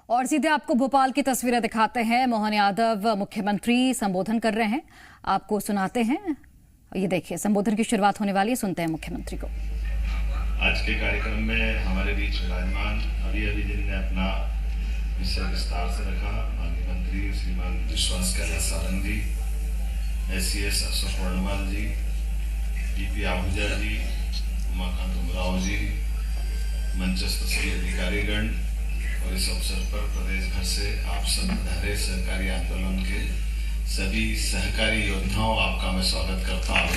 और सीधे आपको भोपाल की तस्वीरें दिखाते हैं। मोहन यादव मुख्यमंत्री संबोधन कर रहे हैं, आपको सुनाते हैं। ये देखिए, संबोधन की शुरुआत होने वाली है, सुनते हैं मुख्यमंत्री को। आज के कार्यक्रम में हमारे बीच विराजमान अभी जिन्होंने अपना विषय विस्तार से रखा, माननीय मंत्री श्रीमान विश्वास कैलाश सारंग जी, SCS अशोक वर्णवाल जी, DP आहूजा जी, उमाकांत उमराव जी, मंचस्थ सभी अधिकारीगण और इस अवसर पर प्रदेश भर से आप सब पधारे सहकारी आंदोलन के सभी सहकारी योद्धाओं, आपका मैं स्वागत करता हूँ।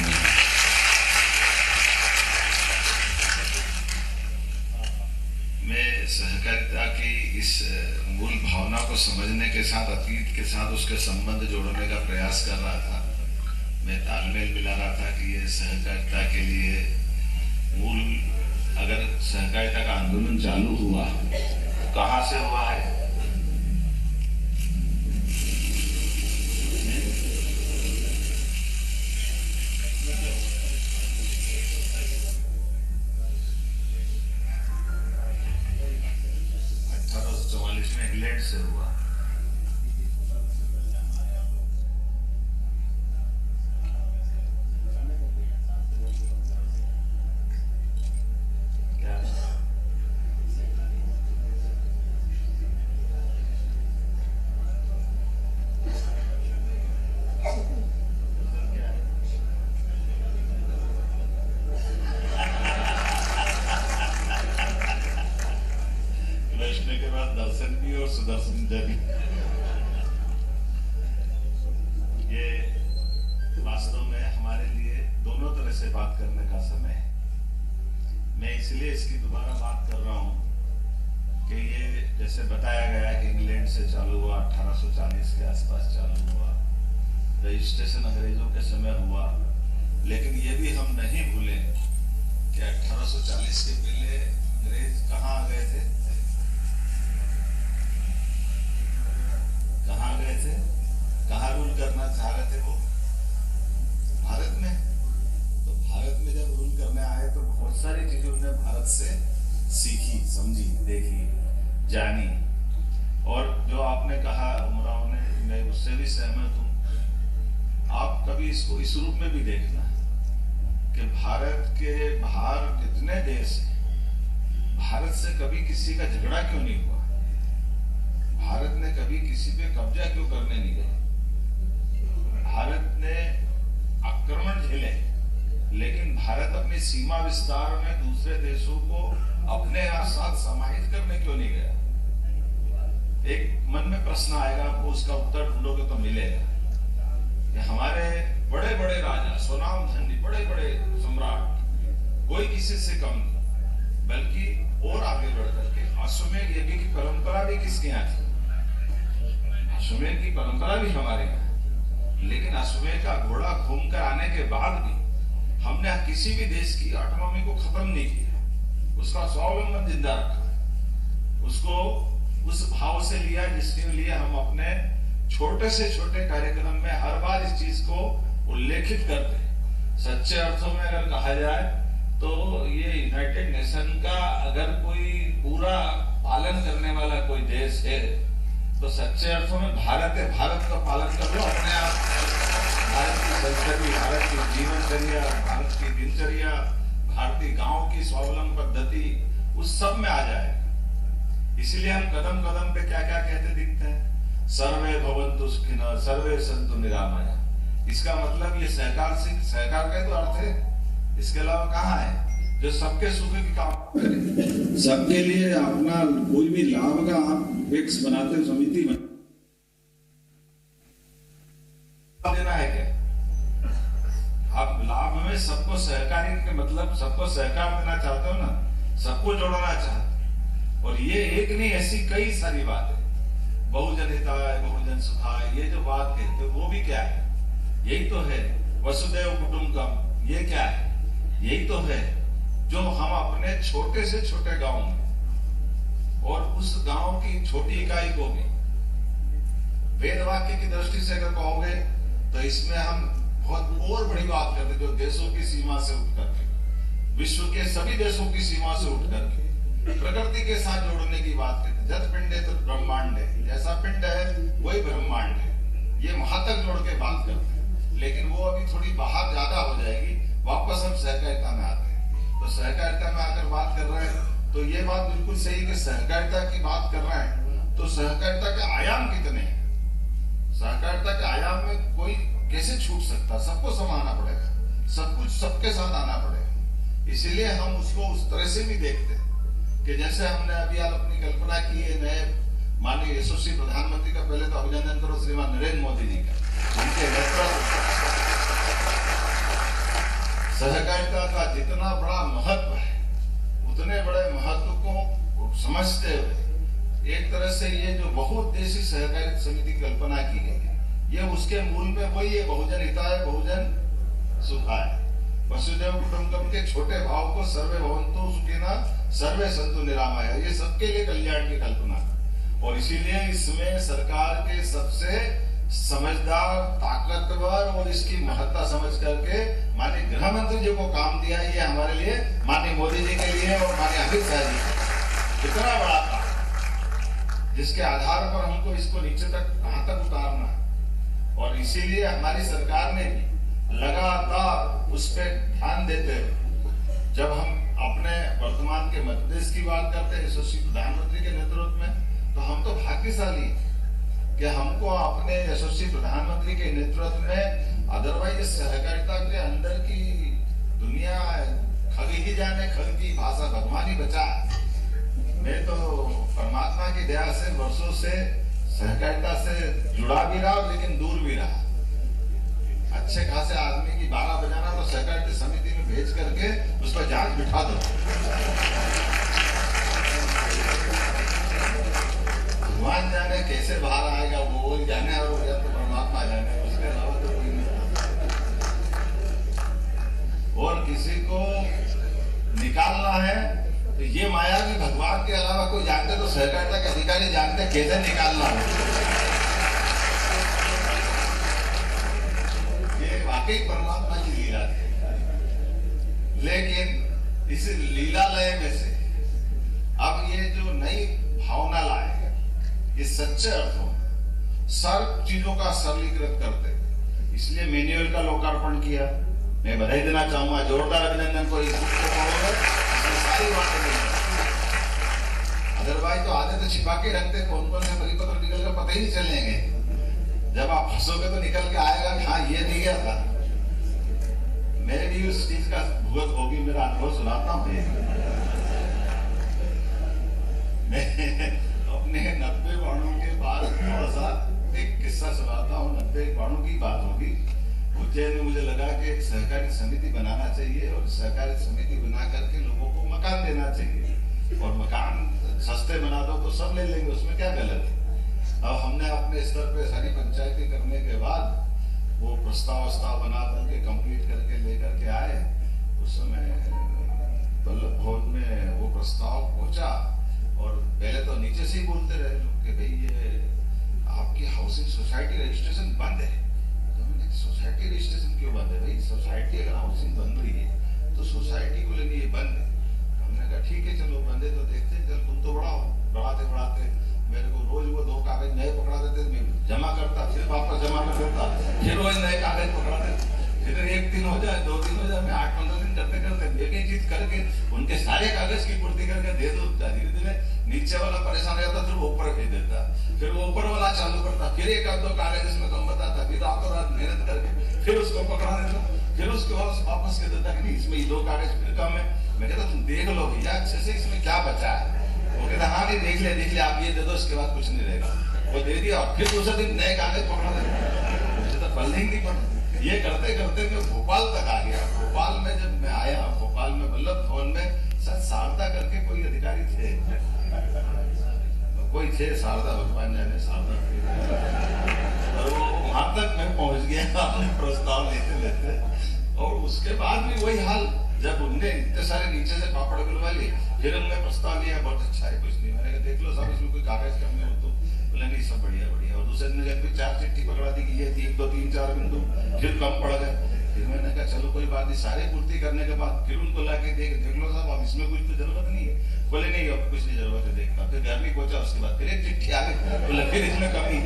मैं सहकारिता की इस मूल भावना को समझने के साथ अतीत के साथ उसके संबंध जोड़ने का प्रयास कर रहा था। मैं तालमेल मिला रहा था कि ये सहकारिता के लिए मूल, अगर सहकारिता का आंदोलन चालू हुआ कहाँ से हुआ है? में इंग्लैंड से हुआ। क्या के बाद दर्शन भी और सुदर्शन भी। ये वास्तव में हमारे लिए दोनों तरह से बात करने का समय है। मैं इसलिए इसकी दोबारा बात कर रहा हूं कि ये जैसे बताया गया कि इंग्लैंड से चालू हुआ, 1840 के आसपास चालू हुआ, रजिस्ट्रेशन अंग्रेजों के समय हुआ, लेकिन ये भी हम नहीं भूलें कि 1840 के पहले अंग्रेज कहाँ आ गए थे? कहाँ गए थे? कहाँ रूल करना चाह रहे थे वो? भारत में। तो भारत में जब रूल करने आए तो बहुत सारी चीजें उन्होंने भारत से सीखी, समझी, देखी, जानी। और जो आपने कहा उमराव ने, मैं उससे भी सहमत हूँ। आप कभी इसको इस रूप में भी देखना कि भारत के बाहर कितने देश हैं, भारत से कभी किसी का झगड़ा क्यों नहीं हुआ? भारत ने कभी किसी पे कब्जा क्यों करने नहीं गए? भारत ने आक्रमण झेले, लेकिन भारत अपनी सीमा विस्तार में दूसरे देशों को अपने साथ समाहित करने क्यों नहीं गया? एक मन में प्रश्न आएगा, आपको उसका उत्तर ढूंढोगे तो मिलेगा कि हमारे बड़े बड़े राजा, स्वनाम धनी, बड़े बड़े सम्राट, कोई किसी से कम नहीं, बल्कि और आगे बढ़ करके अश्वमेध यज्ञ की परंपरा भी किसके यहाँ थी? अश्वमेध की परंपरा भी हमारे यहाँ, लेकिन अश्वमेध का घोड़ा घूम कर आने के बाद भी हमने किसी भी देश की ऑटोनॉमी को खत्म नहीं किया, उसका स्वावलंबन जिंदा रखा, उसको उस भाव से लिया जिसके लिए हम अपने छोटे से छोटे कार्यक्रम में हर बार इस चीज को उल्लेखित करते हैं। सच्चे अर्थों में अगर कहा जाए तो ये यूनाइटेड नेशन का अगर कोई पूरा पालन करने वाला कोई देश है तो सच्चे अर्थों में भारत है। भारत का पालन कर लो अपने आप। भारत की संस्कृति, भारत की जीवनचर्या, भारत की दिनचर्या, भारतीय गांव की स्वावलंबन पद्धति, उस सब में आ जाए। इसलिए हम कदम कदम पे क्या क्या कहते दिखते हैं? सर्वे भवन्तु सुखिनः, सर्वे सन्तु निरामया। इसका मतलब ये सहकार का तो अर्थ है, इसके अलावा कहाँ है जो सबके सुख की काम करे, सबके लिए अपना कोई भी लाभ का आप टैक्स बनाते, समिति देना है क्या? आप लाभ में सबको सहकारी के मतलब सबको सहकार देना चाहते हो ना, सबको जोड़ना चाहते। और ये एक नहीं, ऐसी कई सारी बातें, बहुजन हिताय बहुजन सुखाय, ये जो बात कहते हो वो भी क्या है? यही तो है वसुदैव कुटुंबकम। ये क्या है? यही तो है जो हम अपने छोटे से छोटे गांव में और उस गांव की छोटी इकाई को भी वेद वाक्य की दृष्टि से अगर कहोगे तो इसमें हम बहुत और बड़ी बात करते, जो देशों की सीमा से उठ करके, विश्व के सभी देशों की सीमा से उठ करके प्रकृति के साथ जोड़ने की बात करते। जत पिंडे तो ब्रह्म ब्रह्मांड है, जैसा पिंड है वही ब्रह्मांड है, ये वहां तक जोड़ के बात करते हैं। लेकिन वो अभी थोड़ी बाहर ज्यादा हो जाएगी, वापस हम सहकारिता में आते हैं। तो सहकारिता में आकर बात कर रहे हैं तो ये बात बिल्कुल सही कि सहकारिता की बात कर रहे हैं तो सहकारिता के आयाम कितने हैं? सहकारिता के आयाम में कोई कैसे छूट सकता? सबको समाना पड़ेगा, सब कुछ सबके साथ आना पड़ेगा। इसीलिए हम उसको उस तरह से भी देखते हैं कि जैसे हमने अभी आज अपनी कल्पना की है नए माननीय यशस्वी प्रधानमंत्री का, पहले तो अभिनंदन करो श्रीमान नरेंद्र मोदी जी का, जिनके नेतृत्व सहकारिता का जितना बड़ा महत्व है उतने बड़े महत्व को समझते हुए एक तरह से ये जो बहुउद्देशीय सहकारी समिति की कल्पना की गई है, ये उसके मूल में वही है, बहुजन हिताय बहुजन सुखाय, वसुधैव कुटुंबकम के छोटे भाव को सर्वे भवन्तु सुखिनः सर्वे सन्तु निरामय, ये सबके लिए कल्याण की कल्पना। और इसीलिए इसमें सरकार के सबसे समझदार, ताकतवर और इसकी महत्ता समझ करके माननीय गृह मंत्री जी को काम दिया, ये हमारे लिए माननीय मोदी जी के लिए और माननीय अमित शाह जी के इतना बड़ा काम, जिसके आधार पर हमको इसको नीचे तक कहां तक उतारना है। और इसीलिए हमारी सरकार ने भी लगातार उस पर ध्यान देते हुए, जब हम अपने वर्तमान के मध्य प्रदेश की बात करते हैं यशस्वी प्रधानमंत्री के नेतृत्व में, तो हम तो भाग्यशाली कि हमको अपने यशस्वी प्रधानमंत्री के नेतृत्व में, अदरवाइज सहकारिता के अंदर की दुनिया खग ही जाने, खग की भाषा भगवान ही बचा। मैं तो परमात्मा की दया से वर्षों से सहकारिता से जुड़ा भी रहा लेकिन दूर भी रहा। अच्छे खासे आदमी की 12 बजाना तो सहकारिता समिति में भेज करके उस पर जांच बिठा दो। भगवान जाने कैसे बाहर आएगा, वो जाने, और या तो परमात्मा जाने, उसके अलावा तो कोई नहीं। और किसी को निकालना है तो ये माया भी भगवान के अलावा कोई जानते, तो सहकारिता के अधिकारी जानते कैसे निकालना है। ये वाकई परमात्मा की लीला है। लेकिन इस लीलालय में से अब ये जो नई भावना लाए, ये सच्चे अर्थों में सर्व चीजों का सरलीकृत करते, इसलिए मैनुअल का लोकार्पण किया। मैं बधाई देना चाहूंगा, जोरदार अभिनंदन को। इस बुक को सारी बातें अदरवाइज तो आधे तो छिपा के रखते, कौन कौन से परिपत्र निकल कर पता ही नहीं चलेंगे। जब आप फंसोगे तो निकल के आएगा कि हाँ ये नहीं गया था। मैं भी उस चीज का भुगत होगी, मेरा अनुभव सुनाता हूँ। मैं अपने 90 बाणों के बाद थोड़ा सा एक किस्सा सुनाता हूँ। 90 बाणों की बात होगी। उज्जैन में मुझे लगा कि एक सहकारी समिति बनाना चाहिए और सहकारी समिति बना करके लोगों को मकान देना चाहिए, और मकान सस्ते बना दो तो सब ले लेंगे, उसमें क्या गलत है। अब हमने अपने स्तर पे सारी पंचायती करने के बाद वो प्रस्ताव बना करके कंप्लीट करके लेकर के आए। उस समय बल्लभ भवन में वो प्रस्ताव पहुंचा और पहले तो नीचे से ही बोलते रहे लोग कि भाई ये आपकी हाउसिंग सोसाइटी रजिस्ट्रेशन बंद है। सोसाइटी रजिस्ट्रेशन क्यों बंद है भाई? सोसाइटी अगर हाउसिंग बन रही है तो सोसाइटी को लेके ये बंद है। हमने कहा ठीक है चलो बंद है तो देखते हैं, चल तुम तो बढ़ाते मेरे को रोज वो 2 कागज नए पकड़ा देते, मैं जमा करता, फिर वापस जमा कर देता, फिर रोज नए कागज पकड़ा देते, फिर 1 दिन हो जाए 2 दिन हो जाए, मैं 8-15 दिन करते एक ही चीज करके उनके सारे कागज की पूर्ति करके दे दो। धीरे धीरे नीचे वाला परेशान रहता, फिर वो ऊपर भेज देता, फिर वो ऊपर वाला चालू करता, फिर 1-2 कागज इसमें कम बताता, फिर रातों रात मेहनत करके फिर उसको पकड़ा देता, फिर उसके बाद वापस कह देता कि नहीं इसमें ये 2 कागज फिर कम है। मैं कहता तुम देख लो भैया अच्छे से इसमें क्या बचा है। वो कहता हाँ नहीं देख ले आप ये दे दो, इसके बाद कुछ नहीं रहेगा। वो दे दिया और फिर दूसरे दिन नए कागज पकड़ा देता, मुझे तो पढ़ नहीं पड़ा। ये करते करते मैं भोपाल तक आ गया। भोपाल में जब मैं आया, भोपाल में बल्लभ भवन में शारदा करके कोई अधिकारी थे, कोई थे शारदा, भगवान जाने शारदा, और वहां तक मैं पहुंच गया अपने प्रस्ताव लेते और उसके बाद भी वही हाल। जब उनने इतने सारे नीचे से पापड़ गुलवा लिए, फिर उनने प्रस्ताव लिया बहुत अच्छा है, कुछ नहीं। मैंने कहा देख लो साहब इसमें कोई कागज कम है हो तो बोले नहीं सब बढ़िया। और दूसरे दिन जब 4 चिट्ठी पकड़ा दी कि ये 1, 2, 3, 4 बिंदु फिर कम पड़ गए। फिर मैंने कहा चलो कोई बात नहीं, सारे पूर्ति करने के बाद फिर उनको लाके देख लो साहब अब इसमें कुछ तो जरूरत नहीं है। बोले नहीं अब कुछ नहीं जरूरत है देखना। फिर घर भी पहुंचा, उसके बाद फिर एक चिट्ठी आ गई बोले फिर इसमें कमी।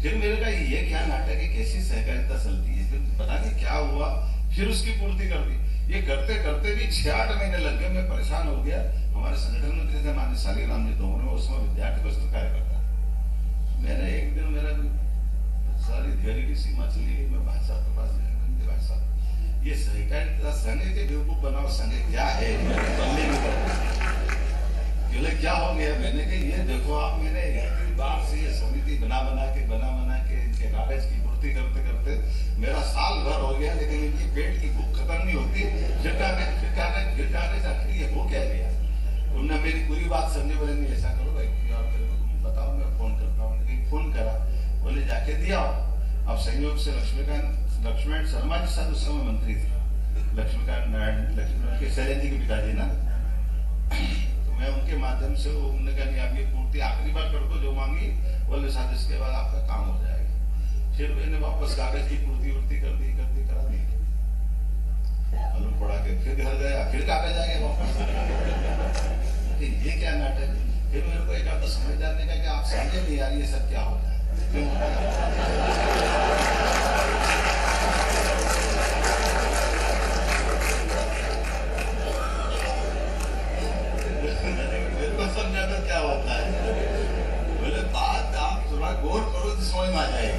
फिर मेरे का ये क्या नाटक है, कैसी सहकारिता चलती है, फिर पता नहीं क्या हुआ, फिर उसकी पूर्ति कर दी। ये करते करते भी 6-8 महीने लग गए, मैं परेशान हो गया। हमारे संगठन मंत्री थे माननीय शालिग्राम जी, तो उन्होंने उसमें विद्यार्थी परिषद कार्यकर्ता, मैंने एक दिन मेरा सारी धैर्य की सीमा चली गई। मैं भाई साहब के पास गया, भाई साहब ये सहकारिता संघ के बेवकूफ बनाओ संघ क्या है, बोले क्या हो गया। मैंने कहा ये देखो आप, मैंने बार से ये समिति बना बना के इनके कागज की पूर्ति करते करते मेरा साल भर हो गया, लेकिन इनकी पेट की भूख खत्म नहीं होती। फिर कागज आखिर ये हो क्या गया। उन्होंने मेरी पूरी बात समझे, बोले नहीं ऐसा करो भाई, और तुम बताओ, मैं फोन करता हूँ। फोन करा, बोले जाके दिया। अब संयोग से लक्ष्मण शर्मा जी साहब उस समय मंत्री थे, लक्ष्मीकांत नारायण के शैलेंद्र जी के पिताजी ना, तो मैं उनके माध्यम से उन्होंने कहा नहीं आप ये पूर्ति आखिरी बार कर दो जो मांगी, बोले साथ इसके बाद आपका काम हो जाएगा। फिर मैंने वापस कागज की पूर्ति करा दी। मालूम पड़ा के फिर घर गया, फिर कागज आ गया वापस। ये क्या नाटक है। फिर मेरे को एक आधा समझदार ने कहा कि आप समझे नहीं यार ये सब क्या होता है, क्यों होता है। मेरे को समझा तो क्या होता है, बोले बात आप थोड़ा गौर करो तो समझ में आ जाएगी।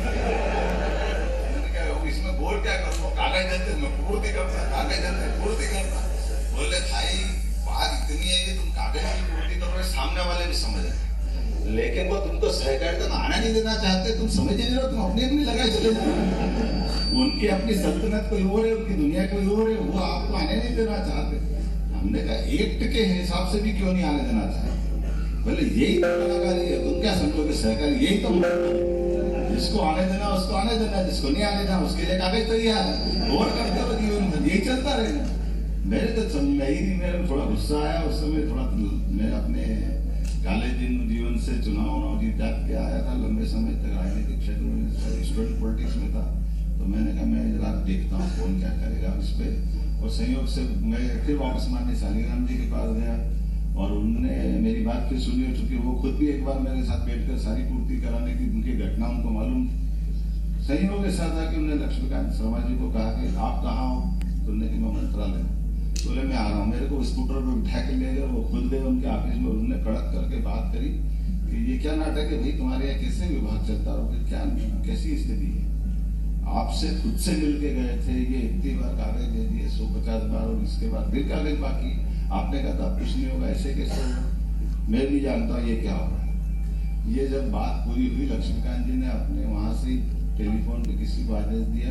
इसमें गौर क्या करूँ, कागज देते मैं पूर्ति करता, कागज देते पूर्ति करता। बोले भाई बात इतनी है कि तुम कागज की पूर्ति करो, सामने वाले भी समझ रहे, लेकिन वो तुमको सहकारिता में आना नहीं देना चाहते। तुम समझ नहीं रहे, तुम अपनी लगाए चले जाओ। उनकी अपनी सल्तनत कोई और है, उनकी दुनिया कोई और है, वो आपको आने नहीं देना चाहते। हमने कहा एक्ट के हिसाब से भी क्यों नहीं आने देना चाहते। बोले यही कलाकारी है, तुम क्या समझोगे सहकारी, यही तो जिसको आने देना उसको आने देना, जिसको नहीं आने देना उसके लिए कागज तैयार है। और करते हो जीवन में यही चलता रहेगा। मेरे तो समझ में ही नहीं, मेरे थोड़ा गुस्सा आया उस समय, थोड़ा मैं अपने कॉलेज जीवन से चुनाव जीत जात के आया था, लंबे समय तक राजनीतिक क्षेत्र में स्टूडेंट पॉलिटिक्स में था। तो मैंने कहा मैं जरा देखता हूँ कौन क्या करेगा इस पे। और संयोग से मैं फिर वापस माननीय शालिग्राम जी के पास गया और उन्होंने मेरी बात फिर सुनी, चूंकि वो खुद भी एक बार मेरे साथ बैठकर सारी पूर्ति कराने की उनकी घटना उनको मालूम। संयोग ऐसा था कि उन्होंने लक्ष्मीकांत शर्मा जी को कहा कि आप कहाँ हो, तो उन्होंने कि मैं मंत्रालय में। बोले मैं आ रहा हूँ। मेरे को स्कूटर पे बिठा के ले गए, वो खुद गए उनके ऑफिस में। उन्होंने कड़क करके बात करी कि ये क्या नाटक है भाई, तुम्हारे यहाँ कैसे विभाग चलता रहो, क्या कैसी स्थिति है। आपसे खुद से मिल के गए थे, ये इतनी बार कागज दे दिए 150 बार, और इसके बाद फिर कागज बाकी। आपने कहा था कुछ नहीं होगा, ऐसे कैसे होगा, मैं भी जानता हूँ ये क्या होगा। ये जब बात पूरी हुई, लक्ष्मीकांत जी ने अपने वहां से टेलीफोन पे किसी को आदेश दिया,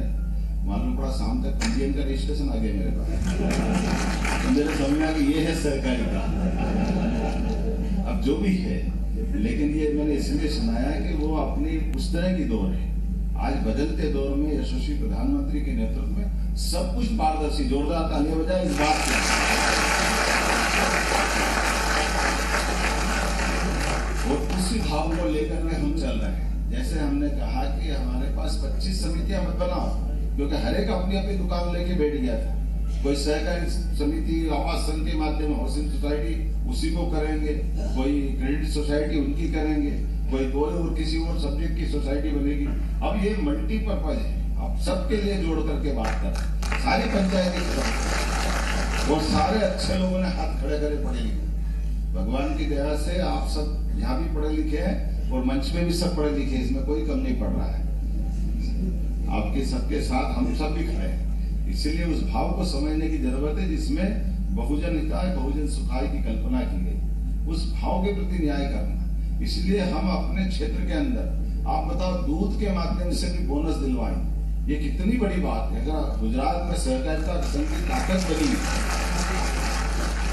मालूम पड़ा शाम तक पंजीयन का रजिस्ट्रेशन आ गया मेरे पास। तो मेरे समझ में आ गया ये है सरकारी का। अब जो भी है, लेकिन ये मैंने इसलिए सुनाया कि वो अपनी उस तरह की दौर है। आज बदलते दौर में यशस्वी प्रधानमंत्री के नेतृत्व में सब कुछ पारदर्शी, जोरदार तालियां बजाएं इस बात की। और उसी भाव को लेकर में हम चल रहे हैं। जैसे हमने कहा कि हमारे पास 25 समितियां मत बनाओ, क्योंकि हर एक अपनी अपनी दुकान लेके बैठ गया था। कोई सहकारी समिति आवास संघ के माध्यम हाउसिंग सोसाइटी उसी को करेंगे, कोई क्रेडिट सोसाइटी उनकी करेंगे, कोई और किसी और सब्जेक्ट की सोसाइटी बनेगी। अब ये मल्टीपर्पज है, अब सबके लिए जोड़ करके बात करें, सारी पंचायती और सारे अच्छे लोगों ने हाथ खड़े करे, पढ़े लिखे। भगवान की दया से आप सब यहाँ भी पढ़े लिखे हैं और मंच में भी सब पढ़े लिखे, इसमें कोई कम नहीं पड़ रहा है। आपके सबके साथ हम सब भी खड़े हैं। इसलिए उस भाव को समझने की जरूरत है जिसमें बहुजन हिताय बहुजन सुखाय की कल्पना की गई, उस भाव के प्रति न्याय करना। इसलिए हम अपने क्षेत्र के अंदर, आप बताओ, दूध के माध्यम से भी बोनस दिलवाएं, ये कितनी बड़ी बात है। अगर गुजरात में सहकारिता संघ की ताकत बनी,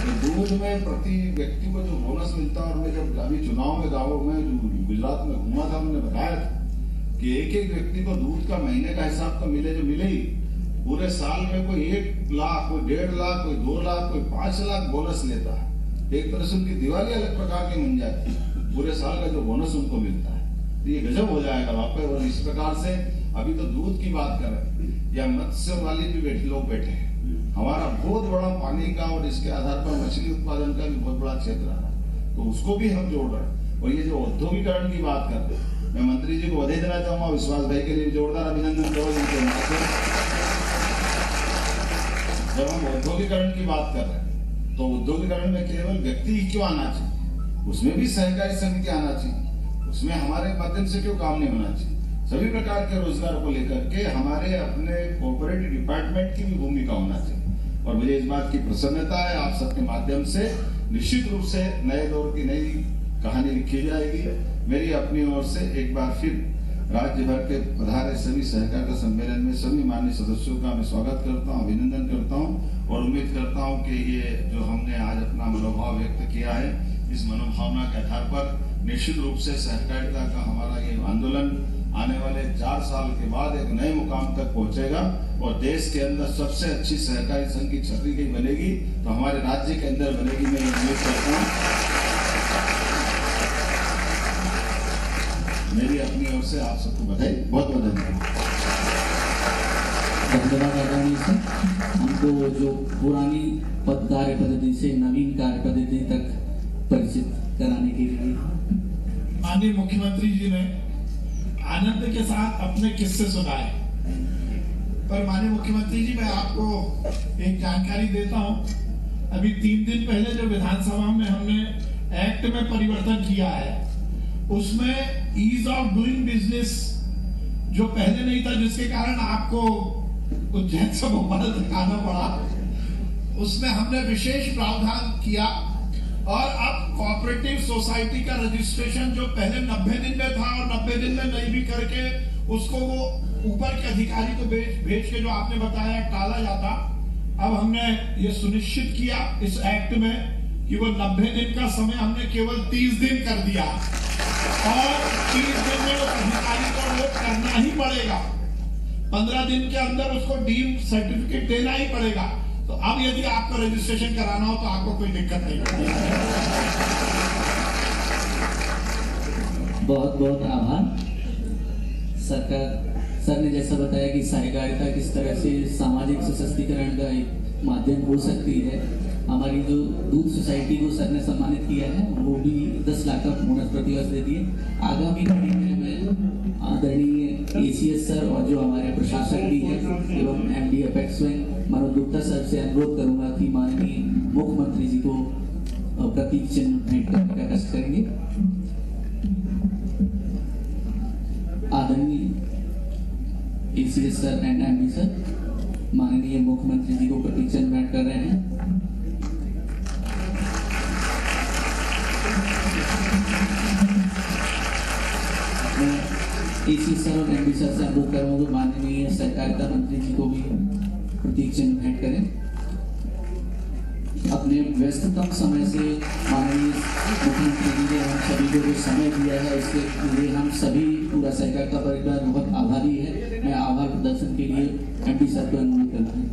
तो दूध में प्रति व्यक्ति को जो बोनस मिलता है, और मैं जब अभी चुनाव में गाँवों में गुजरात में घूमा था, हमने बताया था कि एक एक व्यक्ति को दूध का महीने का हिसाब तो मिले जो मिले ही, पूरे साल में कोई 1 लाख, कोई 1.5 लाख, कोई 2 लाख, कोई 5 लाख बोनस लेता है। एक तरह से उनकी दिवाली अलग प्रकार की बन जाती है, पूरे साल का जो बोनस उनको मिलता है। तो ये गजब हो जाएगा वाकई। और इस प्रकार से अभी तो दूध की बात कर रहे हैं, या मत्स्य वाली भी लोग बैठे हैं। हमारा बहुत बड़ा पानी का और इसके आधार पर मछली उत्पादन का भी बहुत बड़ा क्षेत्र है, तो उसको भी हम जोड़ रहे हैं। और ये जो औद्योगिकरण की बात करते हैं, मैं मंत्री जी को बधाई देना चाहूंगा, विश्वास भाई के लिए जोरदार अभिनंदन करो जिनके माध्यम। जब हम औद्योगिकरण की बात कर रहे हैं तो औद्योगिकरण में केवल व्यक्ति ही क्यों आना चाहिए, उसमें भी सहकारी समिति आना चाहिए, उसमें हमारे माध्यम से क्यों काम नहीं होना चाहिए। सभी प्रकार के रोजगार को लेकर के हमारे अपने कोऑपरेटिव डिपार्टमेंट की भी भूमिका होना चाहिए। और मुझे इस बात की प्रसन्नता है, आप सबके माध्यम से निश्चित रूप से नए दौर की नई कहानी लिखी जाएगी। मेरी अपनी ओर से एक बार फिर राज्य भर के पधारे सभी सहकारिता सम्मेलन में सभी माननीय सदस्यों का मैं स्वागत करता हूं, अभिनंदन करता हूं और उम्मीद करता हूं कि ये जो हमने आज अपना मनोभाव व्यक्त किया है, इस मनोभावना के आधार पर निश्चित रूप से सहकारिता का हमारा ये आंदोलन आने वाले 4 साल के बाद एक नए मुकाम तक पहुंचेगा और देश के अंदर सबसे अच्छी सहकारी संघ की छतरी कहीं बनेगी तो हमारे राज्य के अंदर बनेगी, मैं उम्मीद करता हूँ। मेरी अपनी ओर से आप सबको बधाई, बहुत बहुत धन्यवाद। धन्यवाद आदरणीय सर, हमको जो पुरानी कार्य पद्धति से नवीन कार्य पद्धति तक परिचित कराने के लिए माननीय मुख्यमंत्री जी ने आनंद के साथ अपने किस्से सुनाए। पर माननीय मुख्यमंत्री जी, मैं आपको एक जानकारी देता हूं। अभी 3 दिन पहले जो विधानसभा में हमने एक्ट में परिवर्तन किया है, उसमें ईज ऑफ डूइंग बिजनेस जो पहले नहीं था, जिसके कारण आपको उज्जैन से भोपाल तक आना पड़ा, उसमें हमने विशेष प्रावधान किया और अब कोऑपरेटिव सोसाइटी का रजिस्ट्रेशन जो पहले 90 दिन में था और 90 दिन में नहीं भी करके उसको वो ऊपर के अधिकारी को भेज के जो आपने बताया टाला जाता, अब हमने ये सुनिश्चित किया इस एक्ट में कि वो 90 दिन का समय हमने केवल 30 दिन कर दिया और 30 दिन में उस अधिकारी को वो करना ही पड़ेगा। 15 दिन के अंदर उसको डीम सर्टिफिकेट देना ही पड़ेगा। तो अब यदि आपको रजिस्ट्रेशन कराना हो तो आपको कोई दिक्कत नहीं होगी। बहुत बहुत आभार। सर ने जैसा बताया कि सहकारिता किस तरह से सामाजिक सशक्तिकरण का एक माध्यम हो सकती है। हमारी जो दूध सोसाइटी को सर ने सम्मानित किया है, वो भी 10 लाख का बोनस प्रतिवर्ष दे दिए। आगामी कड़ी में मैं आदरणीय ACS सर और जो हमारे प्रशासक भी हैं एवं MD apex Manoj Gupta sir से अनुरोध करूंगा कि माननीय मुख्यमंत्री जी को प्रतीक चिन्ह भेंट करने का कष्ट करेंगे। आदरणीय ACS sir and MD sir माननीय मुख्यमंत्री जी को प्रतीक चिन्ह भेंट कर रहे हैं। ACS सर और MD सर से अनुरोध करूंगा कि माननीय सहकारिता मंत्री जी को भी प्रतीक चिन्ह भेंट करें। अपने व्यस्ततम समय से माननीय मुख्यमंत्री जी ने हम सभी को जो समय दिया है, इसके लिए हम सभी पूरा सहकारिता परिवार बहुत आभारी है। मैं आभार प्रदर्शन के लिए MD सर को अनुरोध करता हूँ।